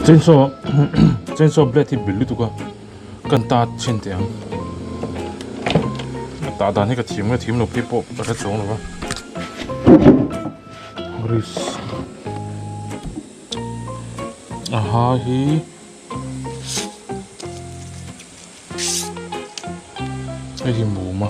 chainsaw blade hi bil tu ka kan ta chin te ang ta dan hi ka thim lo pe po ka ta chong lo ba gris aha hi ai hi mu ma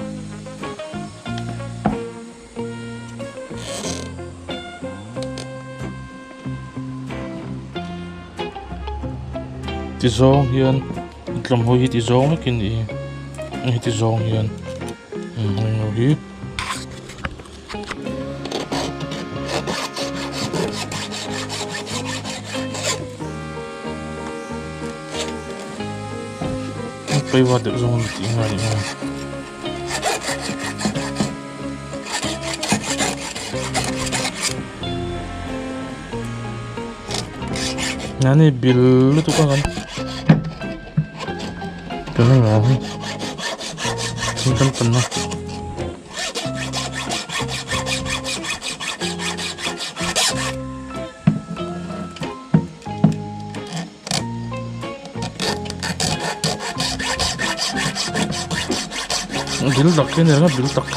ti zong hian tlam ho hi ti zong kin i ti zong hian no hi pai wa de zong ti ngai ni nani bil tu kan Tenang lah, simpan penuh. Bil tak ini lah, bil tak.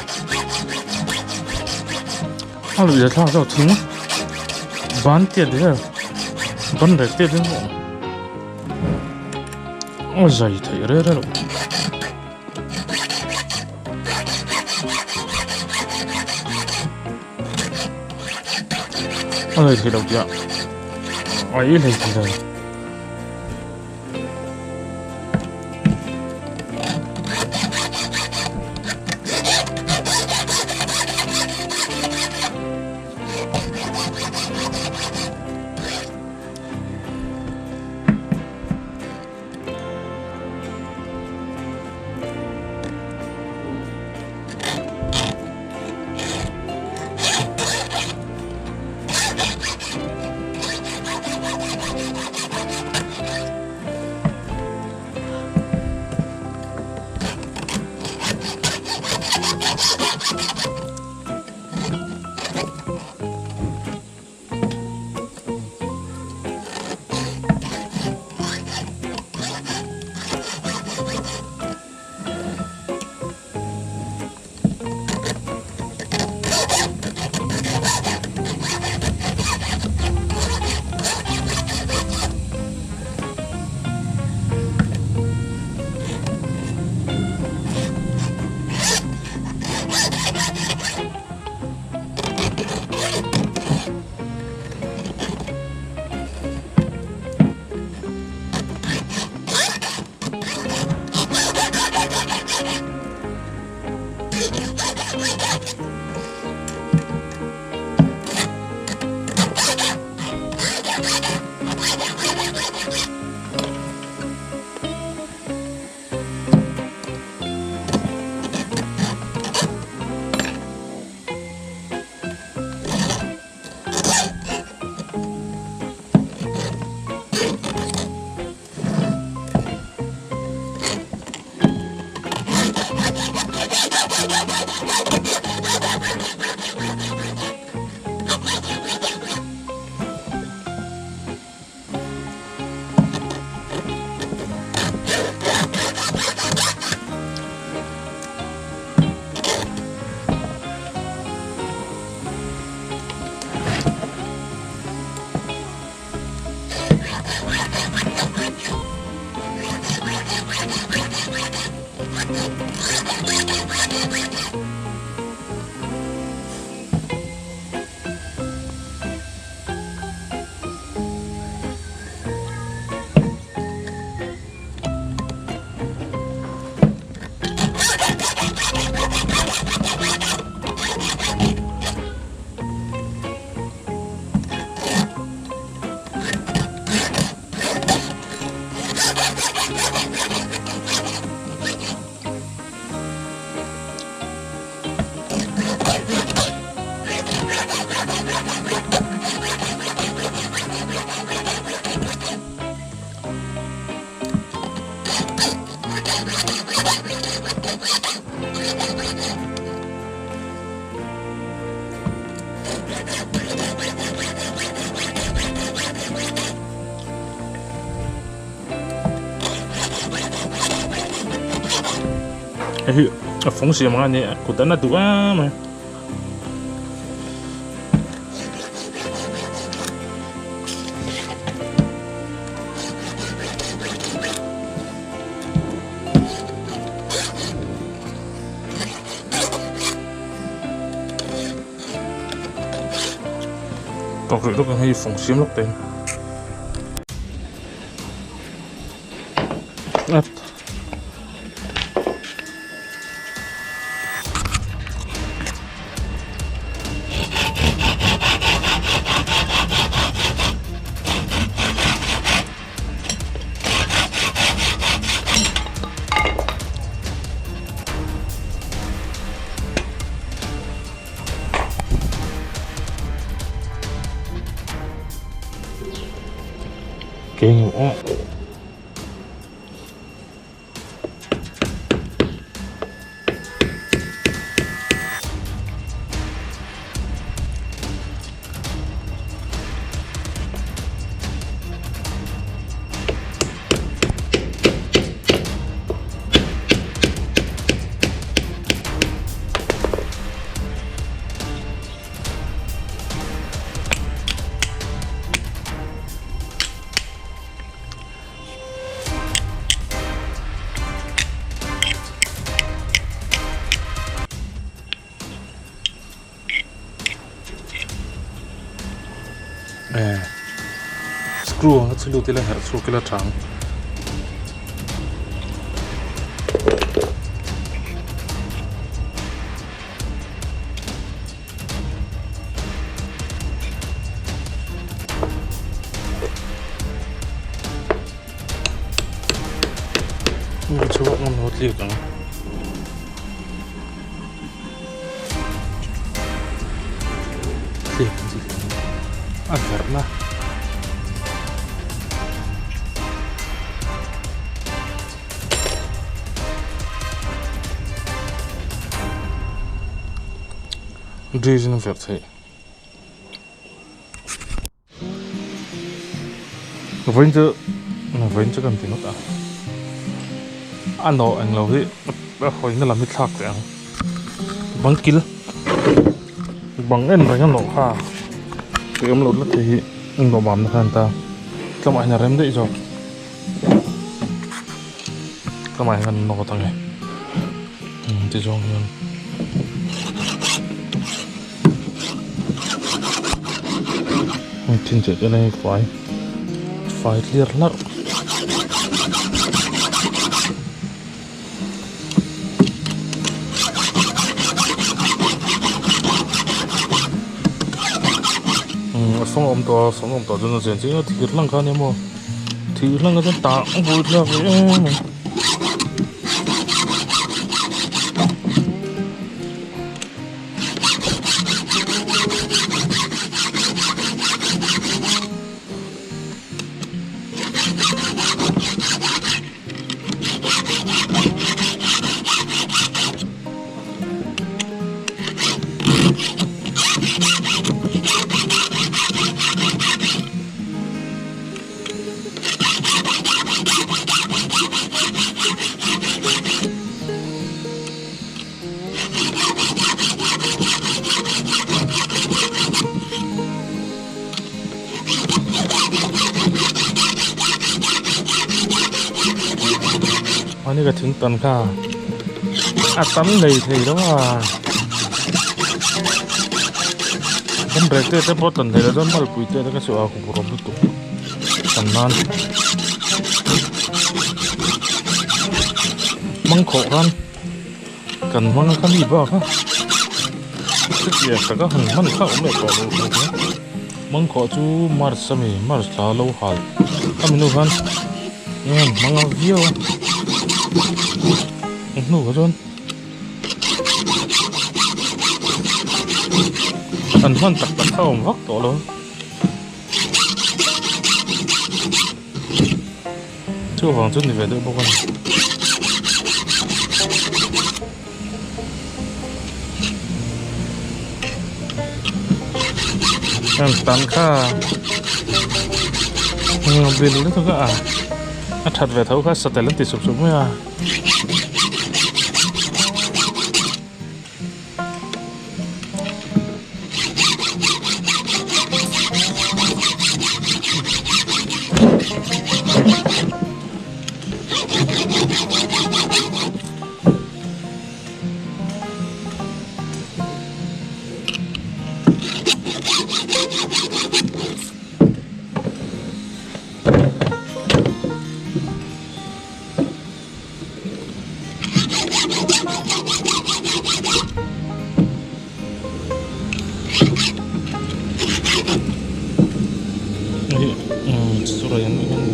Kalau dia tak tahu ting, ban tiada, ban rek tiada. Oh, zai thay re re. Ai thì đâu vậy? Ai lấy thì đây. Ấy phóng xì mà nè của tấn là tụi mà còn rồi lúc hay phóng xì lúc tên kinh ngủ screw nó sẽ lưu tới là hệ screw cái là trắng coba ngon hot lihat kan agar lah reason for it Vinh cho cần thì nó cả anh lâu thì hồi nó làm cái thạc vậy bằng kil bằng em rồi nó nổ ha thì em lột thì em nổ bám nó ta các bạn nhà em đấy rồi các bạn gần nổ thằng này thì rồi tin chắc cái này phải clear lắm xong ông to cho nó dễ chứ thiệt lăng cả nhỉ mò thiệt lăng cái ta ông vui là vậyอันนี้ก็ถึงตอนข้าตั้มเลยทีแล้วว่าเป็นเรื่องที่พอตันเธอจะมาปุยเตะแล้วก็สวาคุบรบตุกตันนั้นมังขอกันมังขันดีบ้าค่ะสักอย่างแต่ก็หันมันเข้าไม่ก่อนเลยมังขอจูมาร์สมีมาร์สลาโลฮัลทำนู่นกันมังเอาเยี่ยวนู่นก็จนอันมันตักเข้าวักต่อเลยชั่วฝังจนนี่ไปด้วยพวกกันตันข้าเบลล์นี่ทุกอย่างถัดไปเท่าข้าสเตลล์ติดสุบๆไม่อะ Sudah yang ini.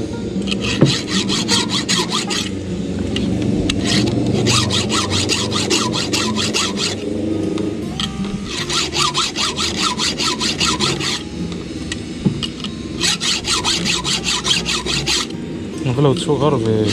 Kalau sugar be.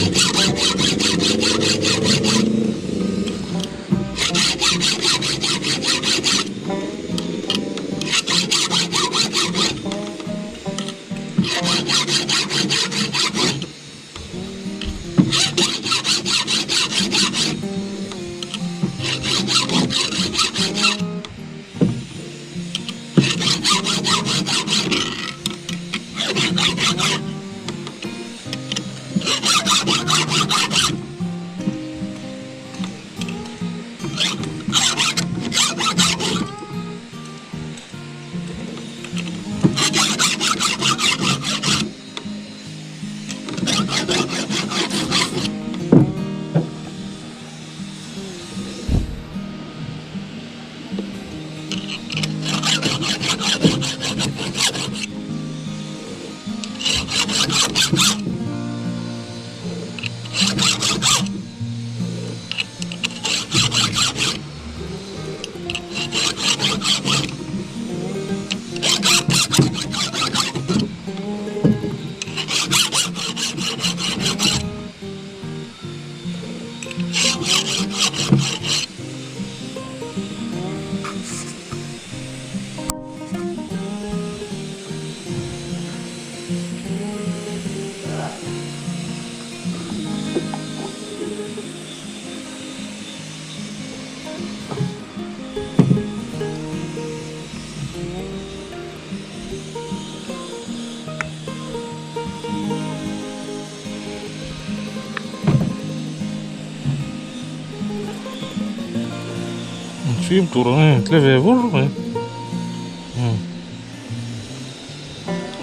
Film turun, televizor,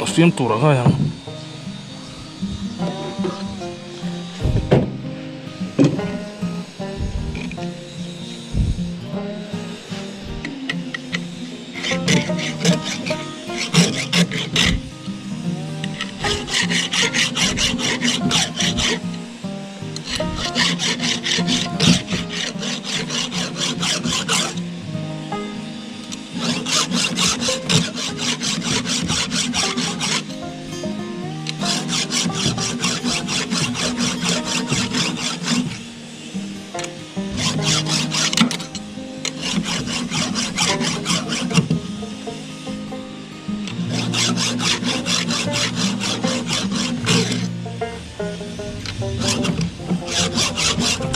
film turun kan yang.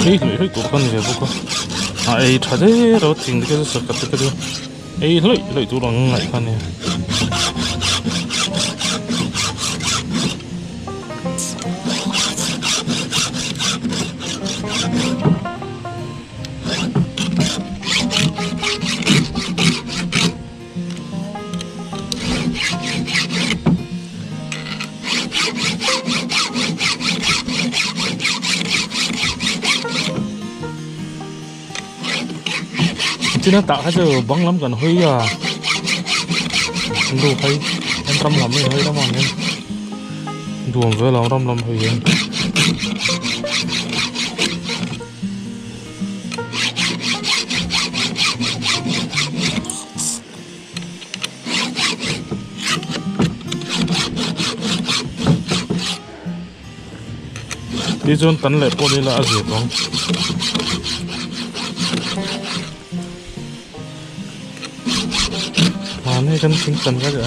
Hei turkan ni buka. Ai thade ro ting ke sa kat ke do. Ei loi turang ngai kan ni. Chứ nó tạo cái giờ băng lắm gần hơi à đồ hay em trăm lắm thì hơi đó mà em đùa với là trăm lắm hơi em đi chôn tấn lại po đi là gì không ini kan simpan saja.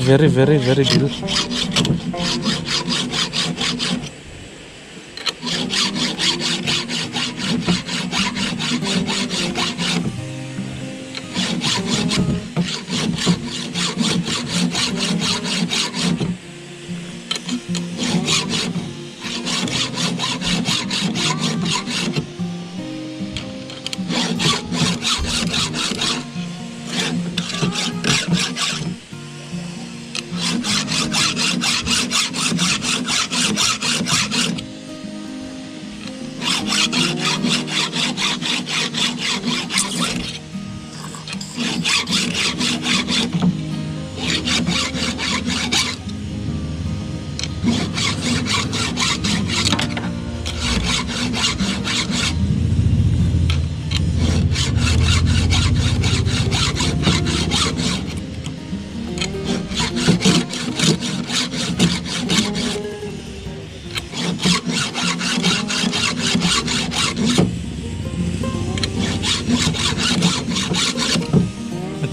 Very deal.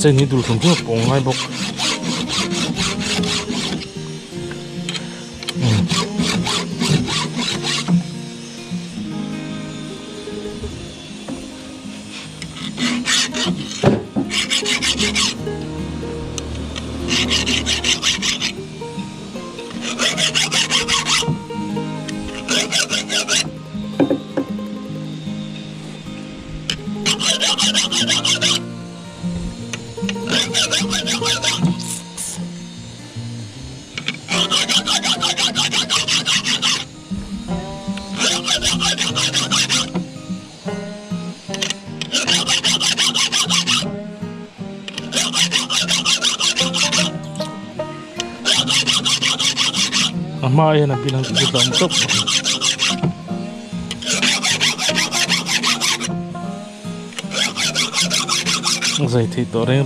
เจนี่ดูสมที่ปงให้บอกมาเองนะพี่น้องติดตามจบใส่ที่ตัวเร่ง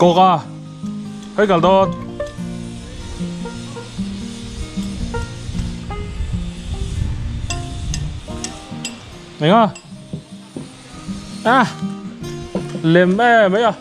โกกาให้กันโดดไหนอ่ะเล็มแม่ไหมอ่ะ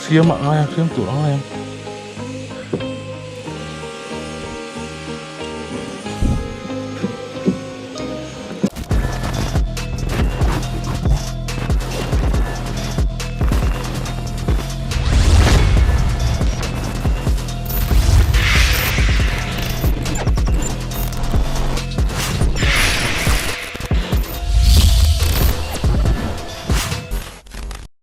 เสียมอะไรเสียมตัวอะไร